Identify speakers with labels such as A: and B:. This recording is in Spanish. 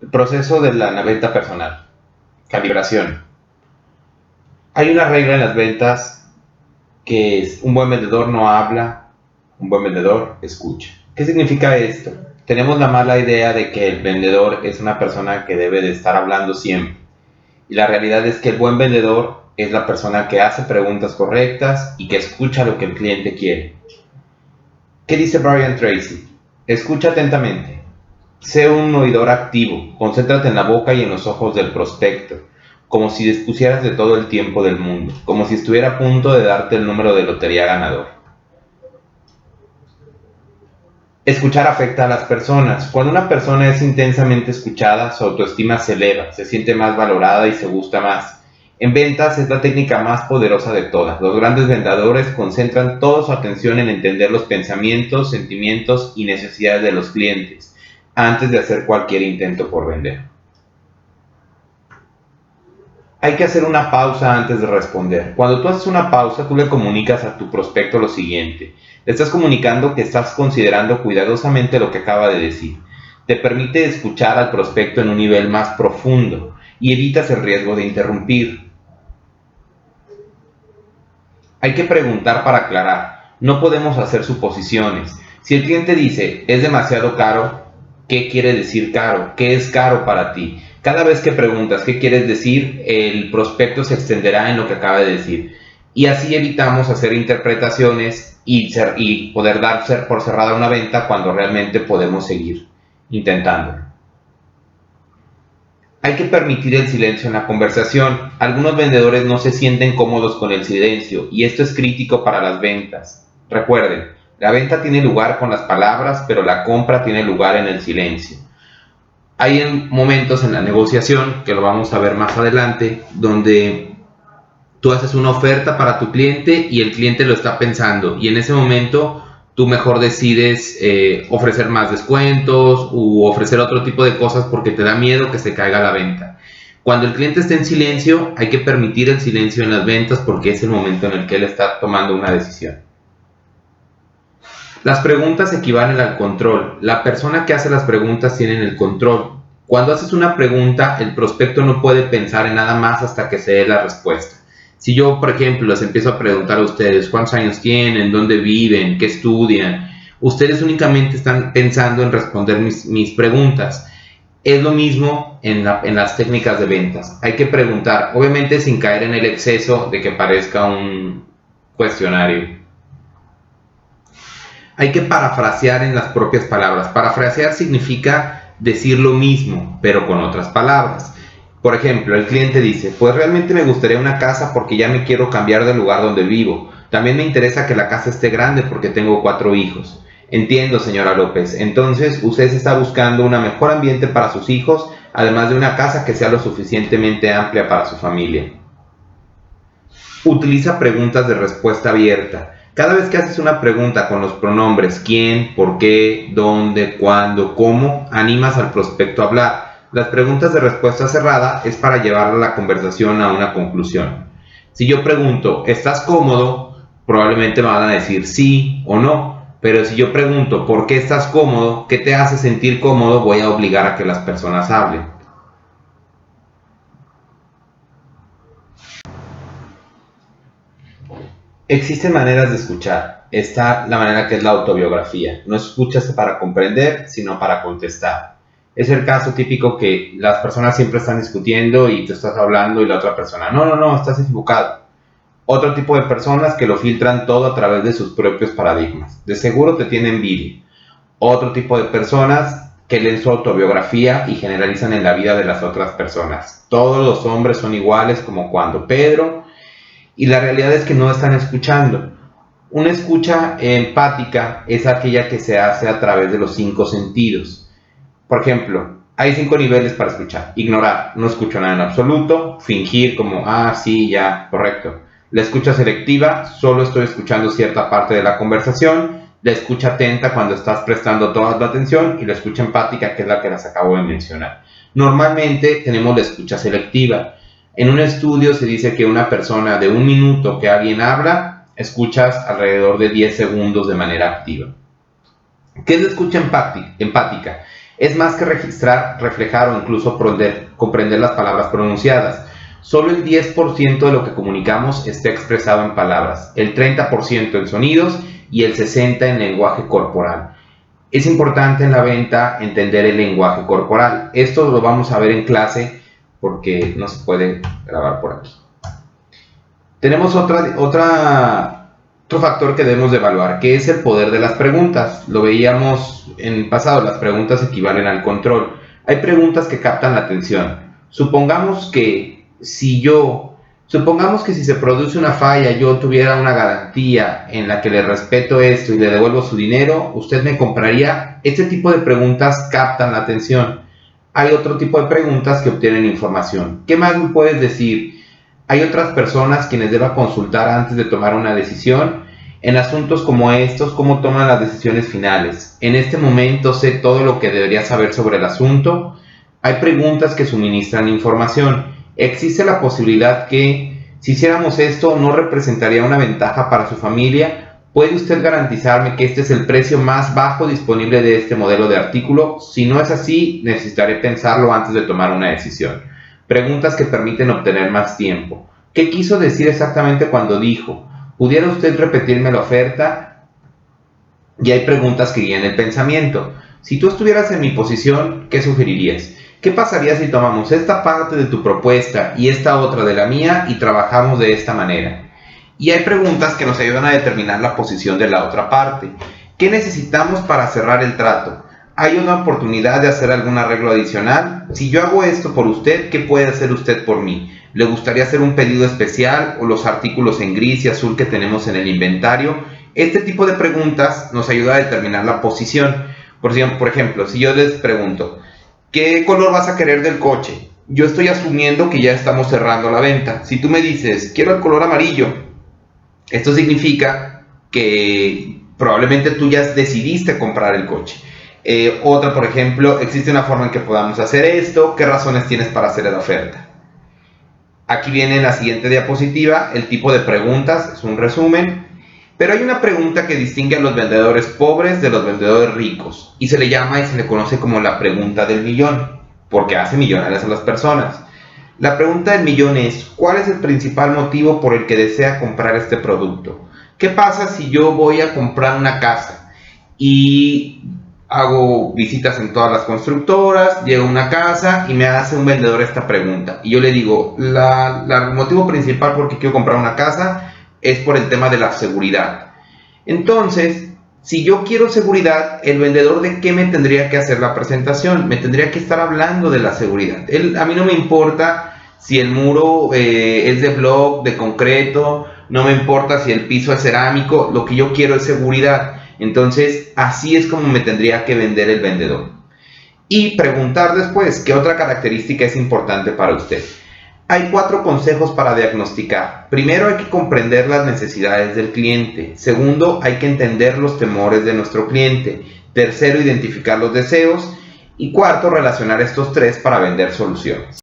A: El proceso de la venta personal. Calibración. Hay una regla en las ventas que es: un buen vendedor no habla, un buen vendedor escucha. ¿Qué significa esto? Tenemos la mala idea de que el vendedor es una persona que debe de estar hablando siempre. Y la realidad es que el buen vendedor es la persona que hace preguntas correctas y que escucha lo que el cliente quiere. ¿Qué dice Brian Tracy? Escucha atentamente. Sé un oidor activo, concéntrate en la boca y en los ojos del prospecto, como si dispusieras de todo el tiempo del mundo, como si estuviera a punto de darte el número de lotería ganador. Escuchar afecta a las personas. Cuando una persona es intensamente escuchada, su autoestima se eleva, se siente más valorada y se gusta más. En ventas es la técnica más poderosa de todas. Los grandes vendedores concentran toda su atención en entender los pensamientos, sentimientos y necesidades de los clientes antes de hacer cualquier intento por vender. Hay que hacer una pausa antes de responder. Cuando tú haces una pausa, tú le comunicas a tu prospecto lo siguiente. Le estás comunicando que estás considerando cuidadosamente lo que acaba de decir. Te permite escuchar al prospecto en un nivel más profundo y evitas el riesgo de interrumpir. Hay que preguntar para aclarar. No podemos hacer suposiciones. Si el cliente dice, es demasiado caro, ¿qué quiere decir caro? ¿Qué es caro para ti? Cada vez que preguntas qué quieres decir, el prospecto se extenderá en lo que acaba de decir. Y así evitamos hacer interpretaciones y poder dar por cerrada una venta cuando realmente podemos seguir intentándolo. Hay que permitir el silencio en la conversación. Algunos vendedores no se sienten cómodos con el silencio y esto es crítico para las ventas. Recuerden, la venta tiene lugar con las palabras, pero la compra tiene lugar en el silencio. Hay momentos en la negociación, que lo vamos a ver más adelante, donde tú haces una oferta para tu cliente y el cliente lo está pensando y en ese momento tú mejor decides ofrecer más descuentos u ofrecer otro tipo de cosas porque te da miedo que se caiga la venta. Cuando el cliente está en silencio, hay que permitir el silencio en las ventas porque es el momento en el que él está tomando una decisión. Las preguntas equivalen al control. La persona que hace las preguntas tiene el control. Cuando haces una pregunta, el prospecto no puede pensar en nada más hasta que se dé la respuesta. Si yo, por ejemplo, les empiezo a preguntar a ustedes cuántos años tienen, dónde viven, qué estudian, ustedes únicamente están pensando en responder mis preguntas. Es lo mismo en las técnicas de ventas. Hay que preguntar, obviamente sin caer en el exceso de que parezca un cuestionario. Hay que parafrasear en las propias palabras. Parafrasear significa decir lo mismo, pero con otras palabras. Por ejemplo, el cliente dice, pues realmente me gustaría una casa porque ya me quiero cambiar del lugar donde vivo. También me interesa que la casa esté grande porque tengo 4 hijos. Entiendo, señora López. Entonces, usted está buscando un mejor ambiente para sus hijos, además de una casa que sea lo suficientemente amplia para su familia. Utiliza preguntas de respuesta abierta. Cada vez que haces una pregunta con los pronombres quién, por qué, dónde, cuándo, cómo, animas al prospecto a hablar. Las preguntas de respuesta cerrada es para llevar la conversación a una conclusión. Si yo pregunto, ¿estás cómodo? Probablemente me van a decir sí o no. Pero si yo pregunto, ¿por qué estás cómodo? ¿Qué te hace sentir cómodo? Voy a obligar a que las personas hablen. Existen maneras de escuchar. Está la manera que es la autobiografía. No escuchas para comprender, sino para contestar. Es el caso típico que las personas siempre están discutiendo y tú estás hablando y la otra persona, no, estás equivocado. Otro tipo de personas que lo filtran todo a través de sus propios paradigmas. De seguro te tiene envidia. Otro tipo de personas que leen su autobiografía y generalizan en la vida de las otras personas. Todos los hombres son iguales como cuando Pedro, y la realidad es que no están escuchando. Una escucha empática es aquella que se hace a través de los 5 sentidos. Por ejemplo, hay 5 niveles para escuchar. Ignorar, no escucho nada en absoluto. Fingir como, sí, ya, correcto. La escucha selectiva, solo estoy escuchando cierta parte de la conversación. La escucha atenta, cuando estás prestando toda la atención. Y la escucha empática, que es la que les acabo de mencionar. Normalmente tenemos la escucha selectiva. En un estudio se dice que una persona de 1 minuto que alguien habla, escuchas alrededor de 10 segundos de manera activa. ¿Qué es la escucha empática? Es más que registrar, reflejar o incluso comprender las palabras pronunciadas. Solo el 10% de lo que comunicamos está expresado en palabras, el 30% en sonidos y el 60% en lenguaje corporal. Es importante en la venta entender el lenguaje corporal. Esto lo vamos a ver en clase porque no se puede grabar por aquí. Tenemos otro factor que debemos de evaluar, que es el poder de las preguntas. Lo veíamos en el pasado, las preguntas equivalen al control. Hay preguntas que captan la atención. Supongamos que si se produce una falla, yo tuviera una garantía en la que le respeto esto y le devuelvo su dinero, ¿usted me compraría? Este tipo de preguntas captan la atención. Hay otro tipo de preguntas que obtienen información. ¿Qué más me puedes decir? Hay otras personas quienes deba consultar antes de tomar una decisión. En asuntos como estos, ¿cómo toman las decisiones finales? En este momento sé todo lo que debería saber sobre el asunto. Hay preguntas que suministran información. ¿Existe la posibilidad que, si hiciéramos esto, no representaría una ventaja para su familia? ¿Puede usted garantizarme que este es el precio más bajo disponible de este modelo de artículo? Si no es así, necesitaré pensarlo antes de tomar una decisión. Preguntas que permiten obtener más tiempo. ¿Qué quiso decir exactamente cuando dijo? ¿Pudiera usted repetirme la oferta? Y hay preguntas que guían el pensamiento. Si tú estuvieras en mi posición, ¿qué sugerirías? ¿Qué pasaría si tomamos esta parte de tu propuesta y esta otra de la mía y trabajamos de esta manera? Y hay preguntas que nos ayudan a determinar la posición de la otra parte. ¿Qué necesitamos para cerrar el trato? ¿Hay una oportunidad de hacer algún arreglo adicional? Si yo hago esto por usted, ¿qué puede hacer usted por mí? ¿Le gustaría hacer un pedido especial o los artículos en gris y azul que tenemos en el inventario? Este tipo de preguntas nos ayuda a determinar la posición. Por ejemplo, si yo les pregunto, ¿qué color vas a querer del coche? Yo estoy asumiendo que ya estamos cerrando la venta. Si tú me dices, quiero el color amarillo, esto significa que probablemente tú ya decidiste comprar el coche. Otra, por ejemplo, ¿existe una forma en que podamos hacer esto? ¿Qué razones tienes para hacer la oferta? Aquí viene en la siguiente diapositiva el tipo de preguntas, es un resumen. Pero hay una pregunta que distingue a los vendedores pobres de los vendedores ricos y se le llama y se le conoce como la pregunta del millón, porque hace millonarias a las personas. La pregunta del millón es, ¿cuál es el principal motivo por el que desea comprar este producto? ¿Qué pasa si yo voy a comprar una casa y hago visitas en todas las constructoras, llego a una casa y me hace un vendedor esta pregunta? Y yo le digo, el motivo principal por el que quiero comprar una casa es por el tema de la seguridad. Entonces, si yo quiero seguridad, ¿el vendedor de qué me tendría que hacer la presentación? Me tendría que estar hablando de la seguridad. A mí no me importa si el muro es de bloc, de concreto, no me importa si el piso es cerámico, lo que yo quiero es seguridad. Entonces, así es como me tendría que vender el vendedor. Y preguntar después, ¿qué otra característica es importante para usted? Hay 4 consejos para diagnosticar. Primero, hay que comprender las necesidades del cliente. Segundo, hay que entender los temores de nuestro cliente. Tercero, identificar los deseos. Y cuarto, relacionar estos 3 para vender soluciones.